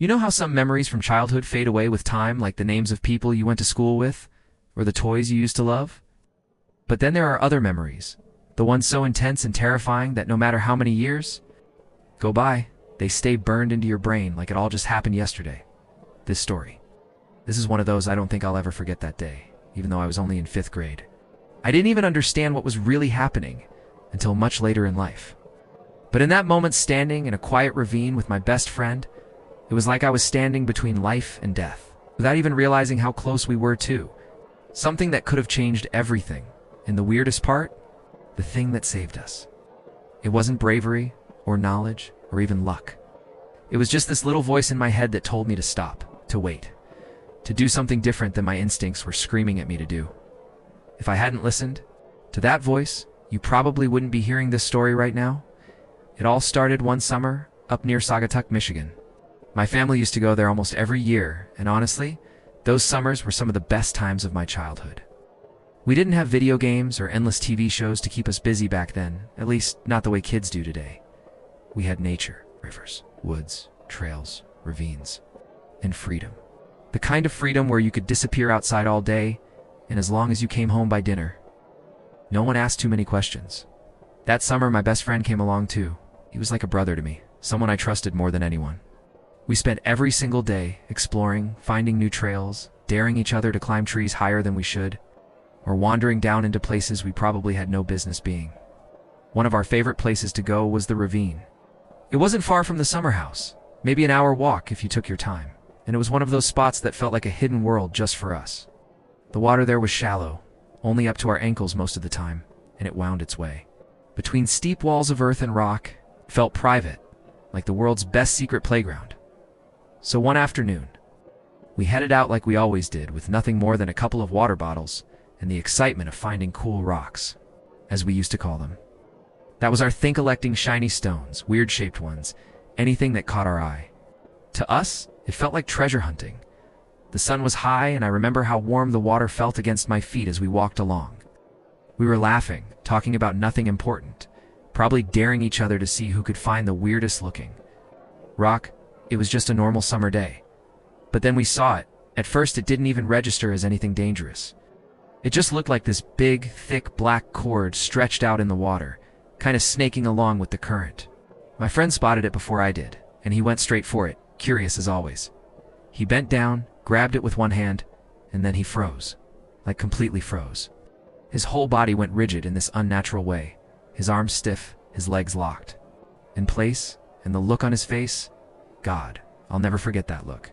You know how some memories from childhood fade away with time, like the names of people you went to school with, or the toys you used to love? But then there are other memories, the ones so intense and terrifying that no matter how many years go by, they stay burned into your brain like it all just happened yesterday. This story. This is one of those I don't think I'll ever forget that day, even though I was only in 5th grade. I didn't even understand what was really happening until much later in life. But in that moment, standing in a quiet ravine with my best friend, it was like I was standing between life and death, without even realizing how close we were too. Something that could have changed everything. And the weirdest part? The thing that saved us. It wasn't bravery, or knowledge, or even luck. It was just this little voice in my head that told me to stop, to wait, to do something different than my instincts were screaming at me to do. If I hadn't listened to that voice, you probably wouldn't be hearing this story right now. It all started one summer up near Saugatuck, Michigan. My family used to go there almost every year, and honestly, those summers were some of the best times of my childhood. We didn't have video games or endless TV shows to keep us busy back then, at least not the way kids do today. We had nature, rivers, woods, trails, ravines, and freedom. The kind of freedom where you could disappear outside all day, and as long as you came home by dinner, no one asked too many questions. That summer, my best friend came along too. He was like a brother to me, someone I trusted more than anyone. We spent every single day exploring, finding new trails, daring each other to climb trees higher than we should, or wandering down into places we probably had no business being. One of our favorite places to go was the Ravine. It wasn't far from the summer house, maybe an hour walk if you took your time, and it was one of those spots that felt like a hidden world just for us. The water there was shallow, only up to our ankles most of the time, and it wound its way. Between steep walls of earth and rock, it felt private, like the world's best secret playground. So one afternoon, we headed out like we always did, with nothing more than a couple of water bottles and the excitement of finding cool rocks, as we used to call them. That was our thing, collecting shiny stones, weird-shaped ones, anything that caught our eye. To us, it felt like treasure hunting. The sun was high, and I remember how warm the water felt against my feet as we walked along. We were laughing, talking about nothing important, probably daring each other to see who could find the weirdest looking rock. It was just a normal summer day. But then we saw it. At first, it didn't even register as anything dangerous. It just looked like this big, thick black cord stretched out in the water, kind of snaking along with the current. My friend spotted it before I did, and he went straight for it, curious as always. He bent down, grabbed it with one hand, and then he froze. Like completely froze. His whole body went rigid in this unnatural way, his arms stiff, his legs locked in place, and the look on his face, God, I'll never forget that look.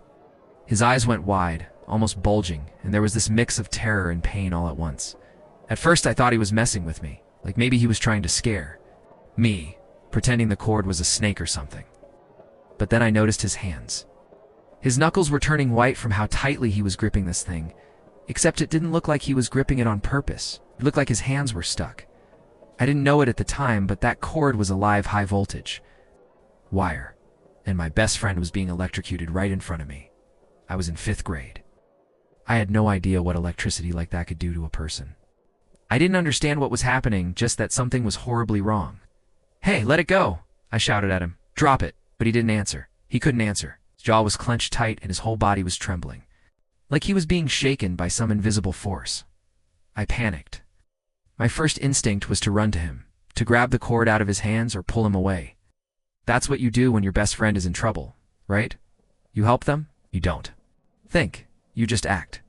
His eyes went wide, almost bulging, and there was this mix of terror and pain all at once. At first I thought he was messing with me, like maybe he was trying to scare me, pretending the cord was a snake or something. But then I noticed his hands. His knuckles were turning white from how tightly he was gripping this thing, except it didn't look like he was gripping it on purpose. It looked like his hands were stuck. I didn't know it at the time, but that cord was a live high voltage wire, and my best friend was being electrocuted right in front of me. I was in 5th grade. I had no idea what electricity like that could do to a person. I didn't understand what was happening, just that something was horribly wrong. "Hey, let it go!" I shouted at him. "Drop it!" But he didn't answer. He couldn't answer. His jaw was clenched tight and his whole body was trembling, like he was being shaken by some invisible force. I panicked. My first instinct was to run to him, to grab the cord out of his hands or pull him away. That's what you do when your best friend is in trouble, right? You help them? You don't think. You just act.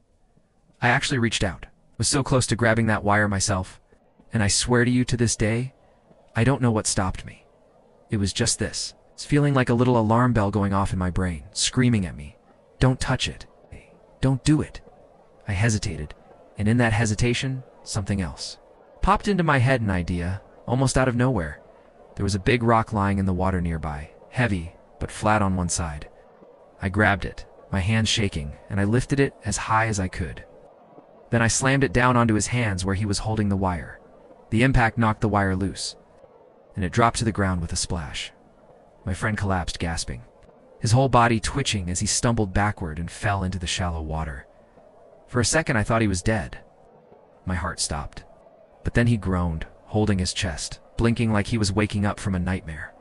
I actually reached out, was so close to grabbing that wire myself, and I swear to you, to this day, I don't know what stopped me. It was just this. It's feeling like a little alarm bell going off in my brain, screaming at me, "Don't touch it. Don't do it." I hesitated, and in that hesitation, something else popped into my head, an idea, almost out of nowhere. There was a big rock lying in the water nearby, heavy, but flat on one side. I grabbed it, my hands shaking, and I lifted it as high as I could. Then I slammed it down onto his hands where he was holding the wire. The impact knocked the wire loose, and it dropped to the ground with a splash. My friend collapsed, gasping, his whole body twitching as he stumbled backward and fell into the shallow water. For a second I thought he was dead. My heart stopped. But then he groaned, holding his chest, blinking like he was waking up from a nightmare.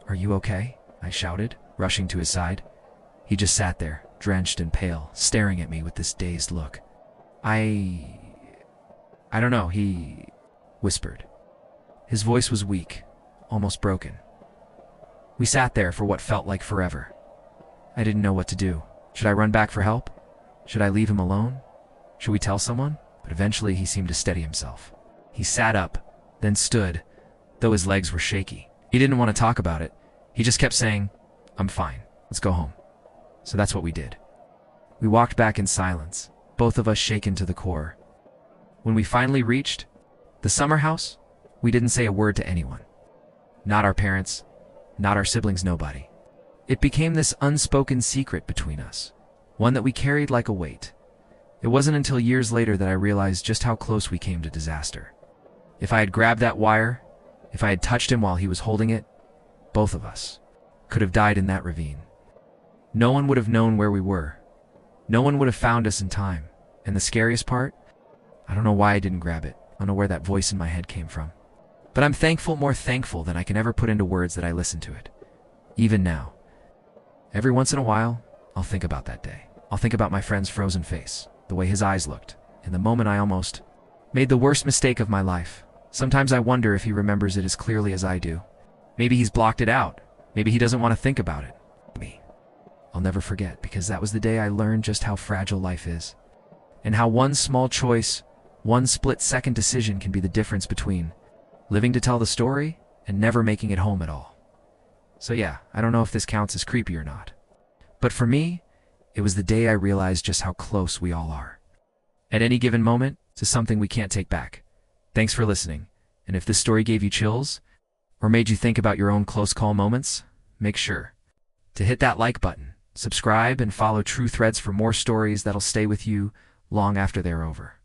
"Are you okay?" I shouted, rushing to his side. He just sat there, drenched and pale, staring at me with this dazed look. I don't know, he whispered. His voice was weak, almost broken. We sat there for what felt like forever. I didn't know what to do. Should I run back for help? Should I leave him alone? Should we tell someone? But eventually he seemed to steady himself. He sat up, then stood, though his legs were shaky. He didn't want to talk about it. He just kept saying, "I'm fine. Let's go home." So that's what we did. We walked back in silence, both of us shaken to the core. When we finally reached the summer house, we didn't say a word to anyone. Not our parents, not our siblings, nobody. It became this unspoken secret between us, one that we carried like a weight. It wasn't until years later that I realized just how close we came to disaster. If I had grabbed that wire, if I had touched him while he was holding it, both of us could have died in that ravine. No one would have known where we were. No one would have found us in time. And the scariest part? I don't know why I didn't grab it. I don't know where that voice in my head came from. But I'm thankful, more thankful than I can ever put into words that I listened to it. Even now. Every once in a while, I'll think about that day. I'll think about my friend's frozen face, the way his eyes looked, in the moment I almost made the worst mistake of my life. Sometimes I wonder if he remembers it as clearly as I do. Maybe he's blocked it out. Maybe he doesn't want to think about it. Me. I'll never forget, because that was the day I learned just how fragile life is. And how one small choice, one split-second decision can be the difference between living to tell the story and never making it home at all. So yeah, I don't know if this counts as creepy or not. But for me, it was the day I realized just how close we all are. At any given moment, to something we can't take back. Thanks for listening. And if this story gave you chills, or made you think about your own close call moments, make sure to hit that like button, subscribe, and follow True Threads for more stories that'll stay with you long after they're over.